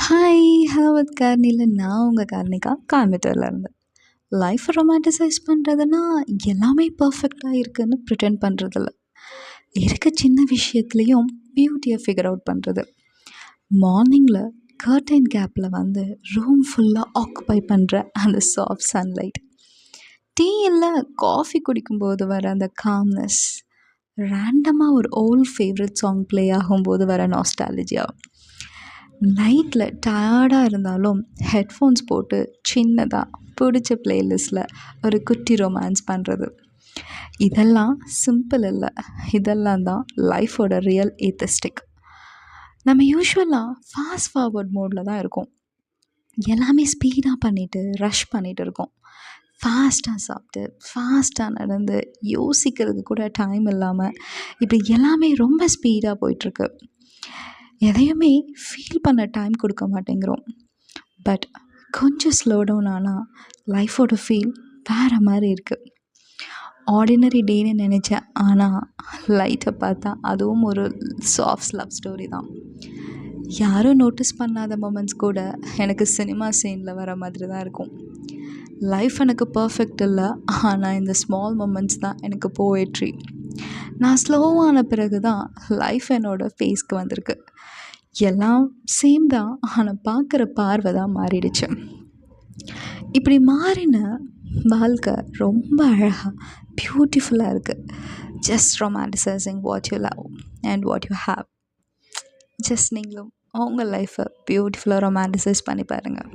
Hi hello with கார்னியில் நான் உங்கள் கார்னிகா கோயம்புத்தூர்லேருந்து. லைஃப்பை ரொமான்டிசைஸ் பண்ணுறதுன்னா எல்லாமே பர்ஃபெக்டாக இருக்குதுன்னு ப்ரிட்டெண்ட் பண்ணுறதில்ல. இருக்க சின்ன விஷயத்துலேயும் பியூட்டியை ஃபிகர் அவுட் பண்ணுறது. மார்னிங்கில் கர்டைன் கேப்பில் வந்து ரூம் ஃபுல்லாக ஆக்குபை பண்ணுற அந்த சாஃப்ட் சன்லைட், டீ இல்லை காஃபி குடிக்கும்போது வர அந்த காம்னஸ், ரேண்டமாக ஒரு ஓல்ட் ஃபேவரட் சாங் ப்ளே ஆகும்போது வர நாஸ்டாலஜியா, நைட்டில் டயர்டாக இருந்தாலும் ஹெட்ஃபோன்ஸ் போட்டு சின்னதாக பிடிச்ச ப்ளேலிஸ்ட்டில் ஒரு குட்டி ரொமான்ஸ் பண்ணுறது. இதெல்லாம் சிம்பிள் இல்லை, இதெல்லாம் தான் லைஃபோட ரியல் ஏத்தஸ்டிக். நம்ம யூஸ்வலாக ஃபாஸ்ட் ஃபார்வர்ட் மோடில் தான் இருக்கோம். எல்லாமே ஸ்பீடாக பண்ணிவிட்டு ரஷ் பண்ணிகிட்டு இருக்கோம். ஃபாஸ்ட்டாக சாப்பிட்டு ஃபாஸ்ட்டாக நடந்து யோசிக்கிறதுக்கு கூட டைம் இல்லாமல் இப்படி எல்லாமே ரொம்ப ஸ்பீடாக போயிட்டுருக்கு. எதையுமே ஃபீல் பண்ண டைம் கொடுக்க மாட்டேங்கிறோம். பட் கொஞ்சம் ஸ்லோ டவுன் ஆனால் லைஃபோட ஃபீல் வேறு மாதிரி இருக்குது. ஆர்டினரி டேன்னு நினச்சேன், ஆனால் லைட்டை பார்த்தா அதுவும் ஒரு சாஃப்ட் லவ் ஸ்டோரி தான். யாரும் நோட்டீஸ் பண்ணாத மொமெண்ட்ஸ் கூட எனக்கு சினிமா சீனில் வர மாதிரி தான் இருக்கும். லைஃப் எனக்கு பர்ஃபெக்ட் இல்லை, ஆனால் இந்த ஸ்மால் மொமெண்ட்ஸ் தான் எனக்கு போயட்ரி. நான் ஸ்லோவான பிறகு தான் லைஃப் என்னோடய ஃபேஸ்க்கு வந்திருக்கு. எல்லாம் சேம் தான், ஆனால் பார்க்குற பார்வை தான் மாறிடுச்சு. இப்படி மாறின வாழ்க்கை ரொம்ப அழகாக பியூட்டிஃபுல்லாக இருக்குது. Just romanticising what you love and what you have. Just நீங்களும் உங்கள் லைஃப்பை பியூட்டிஃபுல்லாக ரொமான்டிசைஸ் பண்ணி பாருங்கள்.